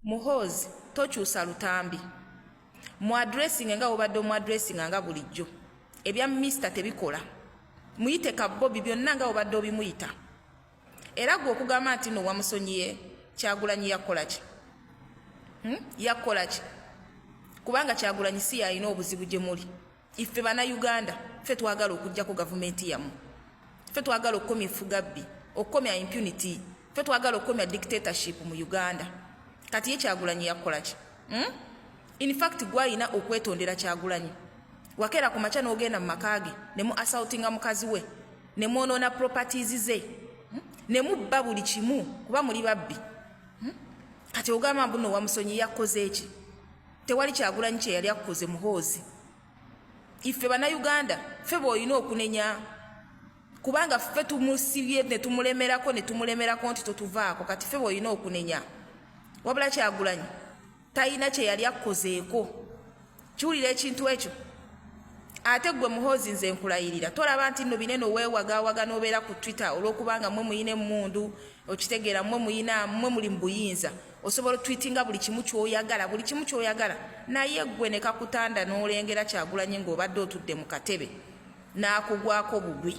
Muhoozi tokyusa lutambi mu addressing nga obadde mu addressing nga bulijjo ebya Mr tebikola muyite ka Bobby byonna nga obadde obimuyita era gwe okugamba nti no wamusonyiye Kyagulanyi yakola ki yakola ki kubanga Kyagulanyi si yalina obuzibu gye muli iffe bannayuganda ffe twagala okuggyako gavumenti yammwe ffe twagala okukomya effugabbi okukomya impunity ffe twagala okukomya dictatorship mu Uganda kati ye Kyagulanyi yakola ki in fact gwalina okwetondera Kyagulanyi wakera ku makya n'ogenda mu makaage ne mu assaultinga mukazi we ne mwonoona properties ze ne mubba buli kimu kuba muli babbi kati ogamba mbuno wamusonyi yakoze eki tewali Kyagulanyi kye yali akoze Muhoozi iffe bannayuganda ffe bw'olina okunenya kubanga ffe tumusibye ne tumulemerako nti totuvaako kati ffe bw'olina okunenya wabula Kyagulanyi talina kye yali akozeeko kiwulira ekintu ekyo ate gwe Muhoozi nze nkulayirira tolaba nti nno binene weewagaawaga n'obeera ku Twitter olw'okubanga mmwe muyina emmundu okitegeera mmwe muli mu buyinza osobola tweetinga buli kimu ky'oyagala naye gwe ne kakutanda n'olengera Kyagulanyi ng'obadde otudde mu katebe n'akugwako bugwi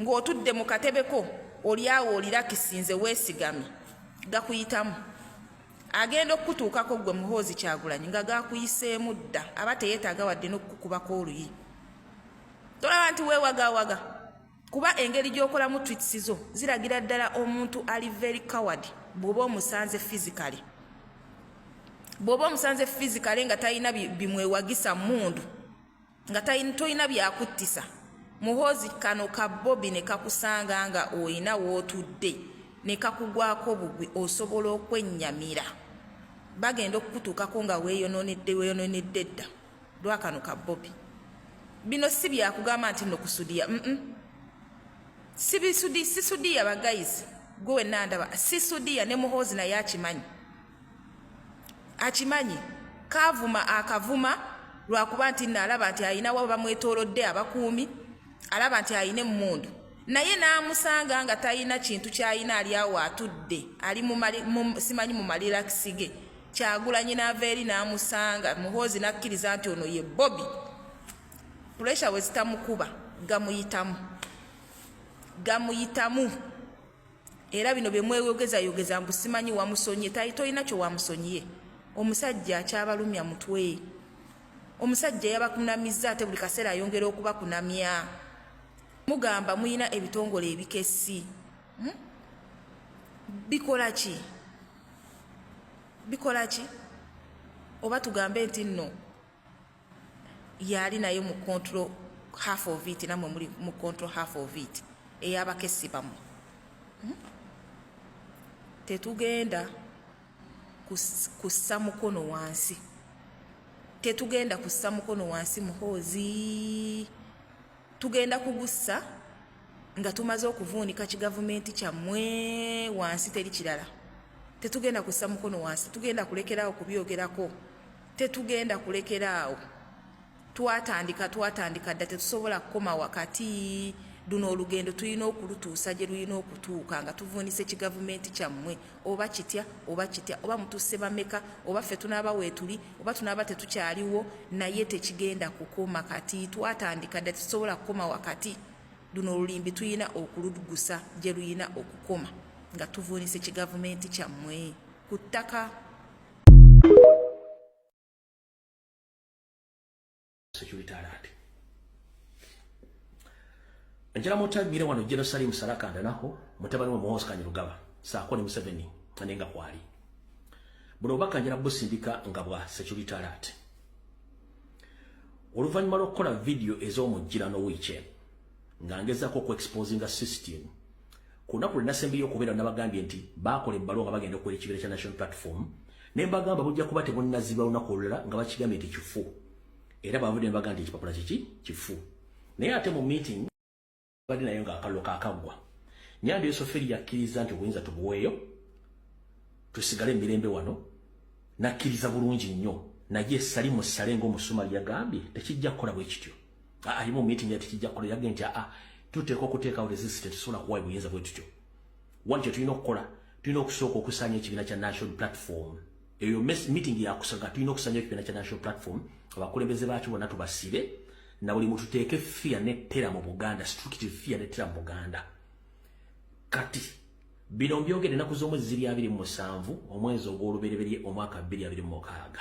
ng'otudde mu katebe ko oli awo olirakisinze weesigamye gakuyitamu agenda okutuukako gwe Muhoozi Kyagulanyi nga gakuyiseemu dda aba teyeetaaga wadde n'okukubako oluyi tolaba nti weewagaawaga kuba engeri gy'okolamu tweets zo ziragira ddala omuntu ali very coward bw'oba omusanze physically nga talina bimwewagisa mundu nga tolina byakuttisa Muhoozi kano ka Bobby ne kakusanga nga oyina wootudde ne kakugwako bugwi osobola okwennyamira bagenda okukutuukako nga weeyononedde dda lwakano ka Bobby bino si byakugamba nti no kusudiya sisudiya bagayizi gwe wenna ndaba sisudiya ne Muhoozi naye akimanyi kavuma akavuma lwakuba nti nalaba nti ayinawo bamwetoolodde abakuumi alaba nti ayina emmundu naye n'amusanga nga talina kintu kyayina ali awo atudde ali simanyi mu malirakisi ge Kyagulanyi n'ava eri n'amusanga Muhoozi n'akkiriza nti ono ye Bobby puresha we zitamukuba gamuyitamu era bino bye mweyogeza mbu simanyi wamusonye tolina kyo wamusonyiye omusajja akyabalumya mutwe omusajja yabakunamizza ate buli kaseera ayongera okubakunamya mugamba muyina ebitongole ebikessi bikola ki oba tugambe nti nno yali naye mu control half of it namwe muli mu control half of it ey'abakessi bamu tetugenda kussa mukono wansi Muhoozi tugenda kugussa nga tumaze okuvuunika kigavumenti kyammwe wansi teri kirala tetugenda kussa mukono wansi tugenda kulekeraawo kubyogerako tetugenda kulekeraawo twatandika dda tetusobola kukoma wakati duno olugendo tulina okulutuusa gye lulina okutuuka nga tuvuunise kigavumenti kyammwe oba kitya oba mutuuse bameka oba ffe tunaaba weetuli oba tunaaba tetukyaliwo naye tekigenda kukoma kati twatandika dda tetusobola kukoma wakati duno olulimbi tulina okulugusa gye lulina okukoma nga tuvuunise kigavumenti kyammwe ku ttaka security alert. Njala mota mire wano Jerusalem Sarakanda naho mutabani wa Muhoozi Kanyarugaba saako ne Museveni anenga kwali buno bakanjira busindika nga bwa security alert oluvanyuma lw'okukola video ez'omujjirano weekend ngangezako ku exposinga system kunaku linasembi y'okubeera nabagambye nti bakola ebbaluwa nga bagenda okukola ekibiina kya national platform ne mbagamba bujja kuba tebunnaziba lunaku olulala nga bakigambye nti kifu era bavudde ne bagamba nti ekipapula kifu naye ate mu meeting bali nayo nga akallo kakagwa Nyando Yosoferi yakkiriza nti obuyinza tubuweeyo tusigale emirembe wano nakkiriza bulungi nnyo naye Salimu Salengo Musumali yagambye tekijja kukola bwe kityo alimu meeting ya tekijja kukola yagambye nti tuteeka okuteekawo resistance tusobola kuwayo obuyinza bwe tutyo wanje tulina okukola tulina okusooka okusanya ekibiina kya National Platform. Eyo meeting yakusanga tulina okusanya ekibiina kya National Platform, abakulembeze baakyo bonna tubasibe, na buli muntu tuteeke fear ne terror mu Buganda, strict fear ne terror mu Buganda. Kati bino mbyogere ennaku z'omwezi 27 omwezi ogw'olubereberye omwaka 2026.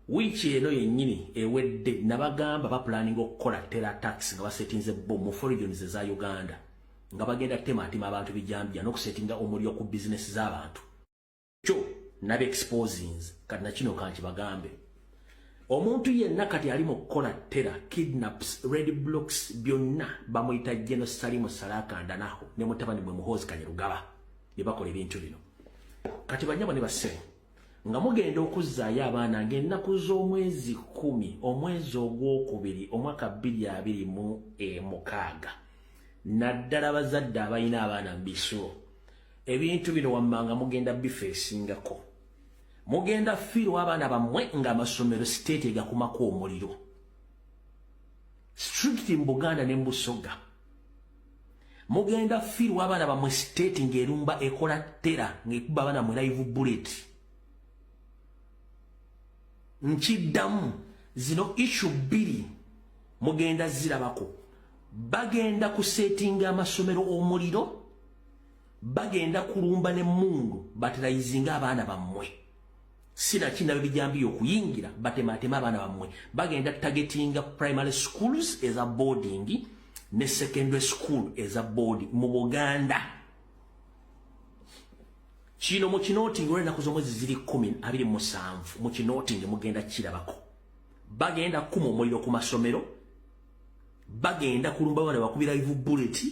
Wiiki eno yennyini ewedde nabagamba bapulaninga okukola terror attacks nga basetinze bomb mu regions za Uganda, nga bagenda tematima abantu bijambya n'okusetinga omuliro ku business z'abantu. Kyo nabe exposings kati nakino kanki bagambe. Omuntu yenna kati ali mu kukola terror, kidnaps, red blocks byonna bamuyita General Salimu Salakanda naho ne mutabani mwe Muhoozi Kanyarugaba ne bakola ebintu bino. Kati banyama ne basse nga mugenda okuzzaayo abaana ng'ennaku z'omwezi 10 omwezi ogwokubiri omwaka 2026 naddala bazadde abalina abaana mu bisulo. Ebintu bino wammanga mugenda bifeesingako. Mugenda fiirwa abaana bammwe ng'amasomero state egakumako omuliro. Strict mu Buganda ne Busoga. Mugenda fiirwa abaana bammwe state ng'erumba ekola terror ng'ekuba abaana mu live bullet. Nkiddamu zino issue 2 mugenda zirabako. Bagenda kusetinga amasomero omuliro, bagenda kulumba ne mungu baterayizinga abaana bammwe. Sina kina bijambiyo okuyingira batematema abaana bammwe. Bagenda targetinga primary schools as a boarding ne secondary school as a boarding mu Buganda. Kino mu kinoting olw'ennaku z'omwezi 27 mu kinoting mugenda kirabako. Bagenda kuma omuliro ku masomero, bagenda kulumba abaana bakubira live bullet,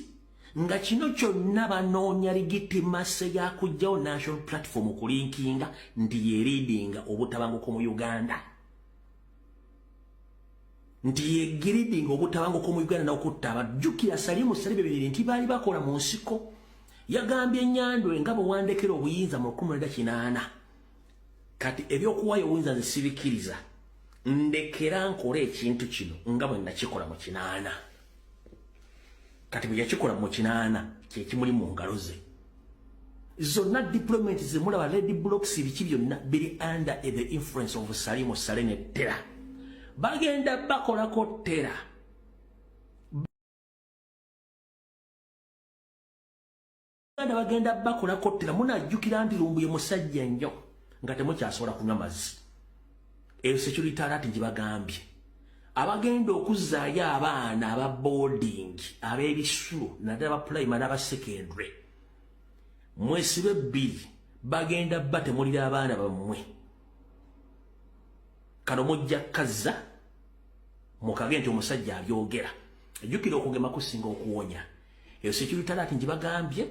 nga kino kyonna banoonya legitimacy ya kujjawo National Platform okulinkinga nti yereadinga obutabanguko mu Uganda. Nti yegiridinga obutabanguko mu Uganda n'okutta abajjukira Salimu Salibe bibiri nti baali bakola mu nsiko. Yagambye Nyandwe nga bwewandekera obuyinza mu 1980. Kati ebyokuwayo obuyinza nzisibikiriza. Ndekera nkole ekintu kino nga bwe nakikola mu 80. Kati bwe yakikola mu 80 kye kimuli mu ngalo ze. Zonna deployment zemulaba red blocks biki byonna biri under the influence of Salimu Salene terror. Bagenda bakolako terror. Bagenda bakolako terror munajjukira nti lumbuye musajja nnyo nga temukyasobola kunywa mazzi. Eyo security alert gibagambye. Abagenda okuzzaayo abaana aba boarding ab'ebisulo naddala ba primary n'aba secondary. Mwesibe 2 bagenda batemulira abaana bammwe. Kano mujja kazza mukage nti omusajja abyogera. Ejjukira okugema kusinga okuwonya. Eyo security alert gibagambye.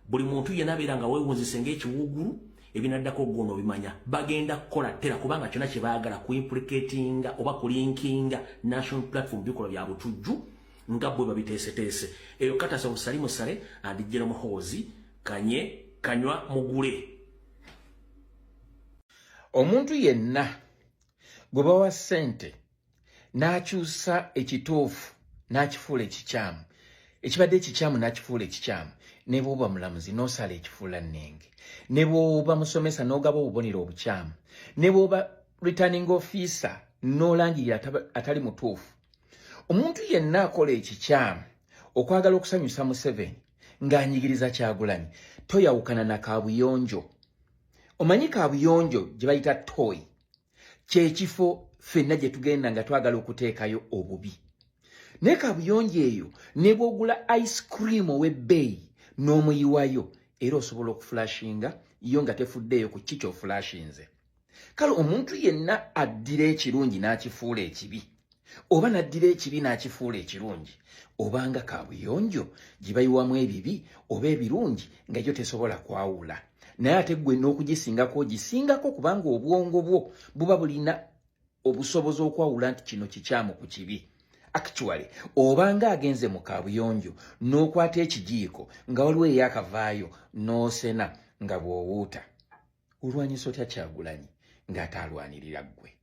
Buli muntu yenna abeera nga weewunzise ng'ekiwuugulu ebinaddako gono bimanya. Bagenda kukola terror kubanga kyonna kye baagala kuimplicatinga oba kulinkinga National Platform bikola bya butujju nga bwe babiteeseteese. Eyo Katasa Salimu Sale and General Muhoozi kanywa mugule. Omuntu yenna gwe bawa ssente n'akyusa ekituufu n'akifuula ekikyamu, ekibadde ekikyamu n'akifuula ekikyamu, ne bw'oba mulamuzi n'osala ekifuula nnenge, ne bw'oba musomesa n'ogaba obubonero obukyamu, ne bw'oba returning officer n'olangirira atali mutuufu. Omuntu yenna akola ekikyamu okwagala okusanyusa Museveni ng'anyigiriza Kyagulanyi, toyawukana na kaabuyonjo. Omanyi kaabuyonjo gye bayita toy, kyekifo ffenna gye tugenda nga twagala okuteekayo obubi. Ne kaabuyonjo eyo ne bw'ogula ice cream ow'ebbeeyi n'omuyiwayo era osobola okuflashinga yo nga tefuddeeyo ku kiki oflashinze. Kale omuntu yenna addira ekirungi n'akifuula ekibi, oba n'addira ekibi n'akifuula ekirungi, obanga kaabuyonjo gye bayiwamu ebibi oba ebirungi nga yo tesobola kwawula. Naye ate ggwe n'okugisingako ogisingako kubanga obwongo bwo buba bulina obusobozi okwawula nti kino kikyamu ku kibi. Actually, obanga agenze mu kaabuyonjo n'okwata ekijiiko nga waliwo eyakavaayo n'osena nga bw'owuuta, olwanyisa otya Kyagulanyi ng'ate alwanirira ggwe.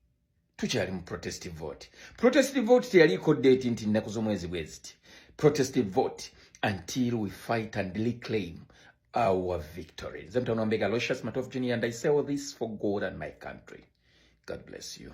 Tukyali mu protestive vote. Protestive vote teyaliko date nti nnaku z'omwezi bwe ziti. Protestive vote until we fight and reclaim our victory. Zemtano Mbega Aloysius Matov Jr. and I say all this for God and my country. God bless you.